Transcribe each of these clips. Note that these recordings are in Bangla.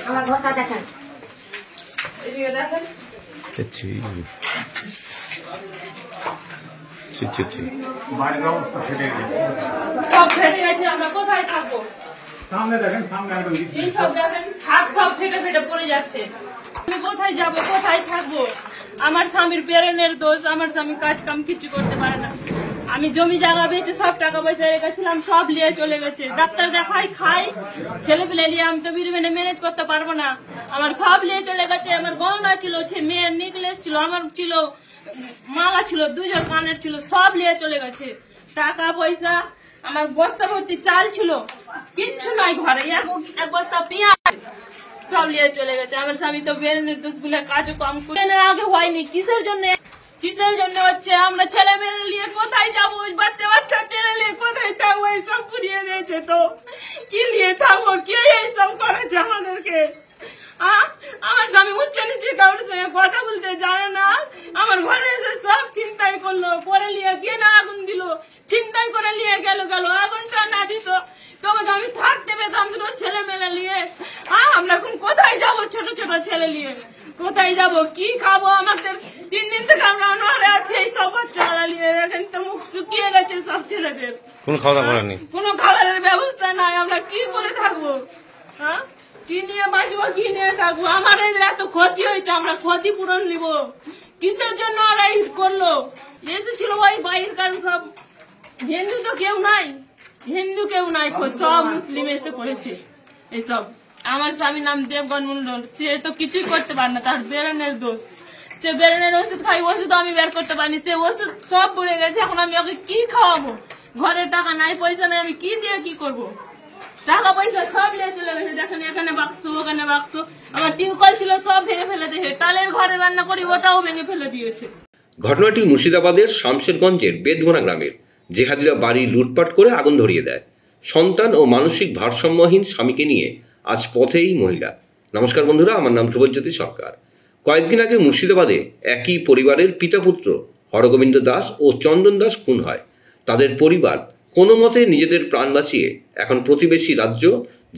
আমার ঘরটা দেখেন সব ফেটে গেছে, আমরা কোথায় থাকবো? সামনে দেখেন, সামনে এই সব দেখেন, ছাদ সব ফেটে ফেটে পড়ে যাচ্ছে। আমি কোথায় যাব, কোথায় থাকবো? আমার স্বামীর পেরেনের দোষ, আমার স্বামী কাজ কাম কিছু করতে পারে না। আমি জমি জায়গা বেচে সব টাকা পয়সা রেখেছিলাম, সব নিয়ে চলে গেছে। ডাক্তার দেখাই খাই, ছেলে পেলে নিয়ে আমি তো বিরিমেনে ম্যানেজ করতে পারবো না। আমার সব নিয়ে চলে গেছে। আমার গহনা ছিল, মেয়ের নেকলেস ছিল, আমার ছিল মালা ছিল, 2 জোড় কানের ছিল, সব নিয়ে চলে গেছে। টাকা পয়সা, আমার বস্তা ভর্তি চাল ছিল, কিচ্ছু নাই ঘরে, এক বস্তা পেঁয়াজ সব নিয়ে চলে গেছে। আমার স্বামী তো বেরেনের দোষ বলে কাজও কম করে আগে হয়নি। কিসের জন্য হচ্ছে? আমরা ছেলে মেয়ে নিয়ে কোথায় যাবো? বাচ্চা ছেলে নিয়ে কোথায় থাকবো? এইসব পুড়িয়ে দিয়েছে, তো কি নিয়ে থাকবো? কে এইসব করেছে আমাদেরকে? আমার স্বামী উচ্চ নিচে কারোর সঙ্গে কথা বলতে জানে না। আমার ঘরে এসে সব চিন্তাই করলো, পরে নিয়ে কে না আগুন দিল, চিন্তাই করে নিয়ে গেল। আগুনটা না দিত তোমাকে আমি থাকতে পেতাম দুটো ছেলে মেলে নিয়ে। আমরা এখন কোথায় যাবো? ছোট ছোট ছেলে নিয়ে কোথায় যাব? কি খাবো? আমাদের 3 দিন থেকে আমরা অনাহারে আছি। এই সব বাচ্চারা নিয়ে এখন তো মুখ শুকিয়ে গেছে সব ছেলেদের। কোনো খাওয়া দাওয়া নেই, কোনো খাবারের ব্যবস্থা নাই। আমরা কি করে থাকবো? কি নিয়ে বাঁচবো, কি নিয়ে থাকবো? আমার এত ক্ষতি হয়েছে, আমরা ক্ষতিপূরণ নিব। কিসের জন্য ওরা করলো? এসেছিল ওই বাইরের কারণ, সব হিন্দু তো কেউ নাই, সব মুসলিম এসে করেছে এইসব। আমার স্বামীর নাম দেবগণ মন্ডল, সে তো কিছুই করতে পারে না, তার বেরেনের দোষ। সে বেরেনের ওষুধ খাই, ওষুধ আমি বের করতে পারিনি, সে ওষুধ সব পড়ে গেছে। এখন আমি ওকে কি খাওয়াবো? ঘরে টাকা নাই, পয়সা নাই, আমি কি দিয়ে কি করবো? টাকা পয়সা সব নিয়ে চলে গেছে। দেখেন এখানে বাক্স, ওখানে বাক্স, আমার টিউবকল ছিল সব ভেঙে ফেলে দিয়েছে। টালের ঘরে রান্না করি, ওটাও ভেঙে ফেলে দিয়েছে। ঘটনাটি মুর্শিদাবাদের শামশেরগঞ্জের বেদমোনা গ্রামের। জেহাদিরা বাড়ি লুটপাট করে আগুন ধরিয়ে দেয়। সন্তান ও মানসিক ভারসাম্যহীন স্বামীকে নিয়ে আজ পথেই মহিলা। নমস্কার বন্ধুরা, আমার নাম ধ্রুবজ্যোতি সরকার। কয়েকদিন আগে মুর্শিদাবাদে একই পরিবারের পিতা পুত্র হরগোবিন্দ দাস ও চন্দন দাস খুন হয়। তাদের পরিবার কোনো মতে নিজেদের প্রাণ বাঁচিয়ে এখন প্রতিবেশী রাজ্য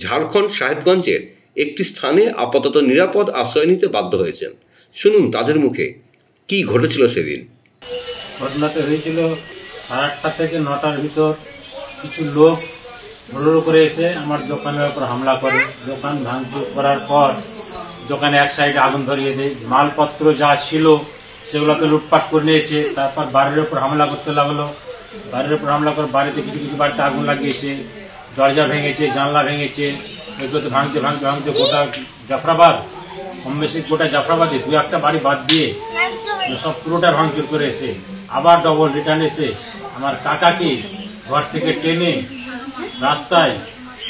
ঝাড়খণ্ড সাহেবগঞ্জের একটি স্থানে আপাতত নিরাপদ আশ্রয় নিতে বাধ্য হয়েছেন। শুনুন তাদের মুখে কি ঘটেছিল সেদিন। ঘটনাটা হয়েছিল 8:30 থেকে 9টার ভিতর। কিছু লোক হলো করে এসে আমার দোকানের উপর হামলা করে। দোকান ভাঙচুর করার পর দোকানে এক সাইডে আগুন ধরিয়ে দেয়। মালপত্র যা ছিল সেগুলোকে লুটপাট করে নিয়েছে। তারপর বাড়ির উপর হামলা করতে লাগলো। বাড়ির উপর হামলা করে বাড়িতে কিছু বাড়িতে আগুন লাগিয়েছে, দরজা ভেঙেছে, জানলা ভেঙেছে। এগুলোতে ভাঙতে গোটা জাফরাবাদ, কম বেশি গোটা জাফরাবাদে 2-1টা বাড়ি বাদ দিয়ে সব পুরোটা ভাঙচুর করে এসে আবার ডবল রিটার্ন এসে আমার কাকাকে ঘর থেকে টেনে রাস্তায়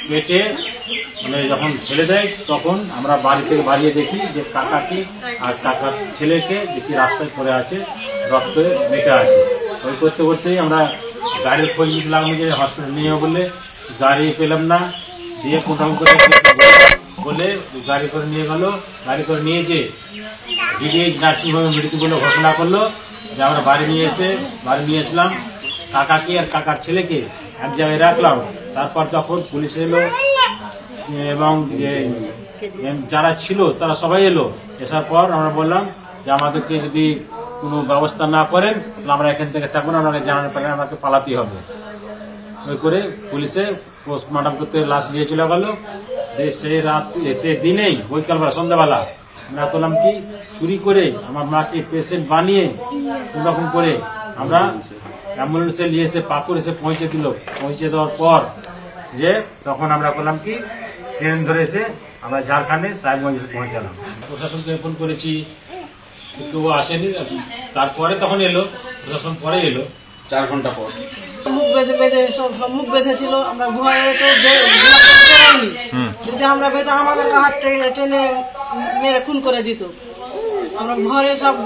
পেটে যখন ফেলে দেয়, তখন আমরা বাড়ি থেকে বাড়িয়ে দেখি যে কাকাকে আর কাকার ছেলেকে দেখি রাস্তায় পড়ে আছে, রক্তে মেটে আছে। ওই করতে করতেই আমরা গাড়ির খোঁজ নিলাম যে হসপিটাল নিয়ে বলে, গাড়ি পেলাম না। দিয়ে কোথাও করে বলে গাড়ি করে নিয়ে গেল। গাড়ি করে নিয়ে যে ডিডিএইচ নার্সিংহোমে মৃত্যু বলে ঘোষণা করলো। যে আমরা বাড়ি নিয়ে এসলাম, কাকাকে আর কাকার ছেলেকে এক জায়গায় রাখলাম। তারপর যখন পুলিশ এলো এবং যারা ছিল তারা সবাই এলো। আসার পর আমরা বললাম যে আমাদেরকে যদি কোনো ব্যবস্থা না করেন তাহলে আমরা এখান থেকে থাকবো না, আমাকে জানানোর পরে আমাকে পালাতেই হবে। ওই করে পুলিশে পোস্টমর্টম করতে লাশ নিয়ে চলে গেল। সেই দিনেই বৈকালবেলা সন্ধ্যাবেলা আমরা করলাম কি, চুরি করে আমার মাকে পেশেন্ট বানিয়ে কোনোরকম করে আমরা অ্যাম্বুলেন্সে নিয়ে এসে পাকুড় এসে পৌঁছে দিল। পৌঁছে দেওয়ার পর যে তখন আমরা করলাম কি, ট্রেন ধরে এসে আমরা ঝাড়খণ্ডে সাহেবগঞ্জ এসে পৌঁছালাম। প্রশাসনকে ফোন করেছি, কেউ আসেনি। তারপরে তখন এলো প্রশাসন, পরে এলো 4 ঘন্টা পর। মুখ বেঁধে সব মুখ বেঁধেছিল। আমরা ভয়ে তো বেরোয়নি, যদি আমরা বেঁধে আমাদের হাত টেনে মেরে খুন করে দিত। আমরা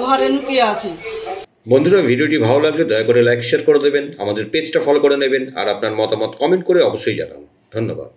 ঘরে লুকিয়ে আছি। বন্ধুরা, ভিডিওটি ভালো লাগলে দয়া করে লাইক শেয়ার করে দেবেন, আমাদের পেজটা ফলো করে নেবেন আর আপনার মতামত কমেন্ট করে অবশ্যই জানান। ধন্যবাদ।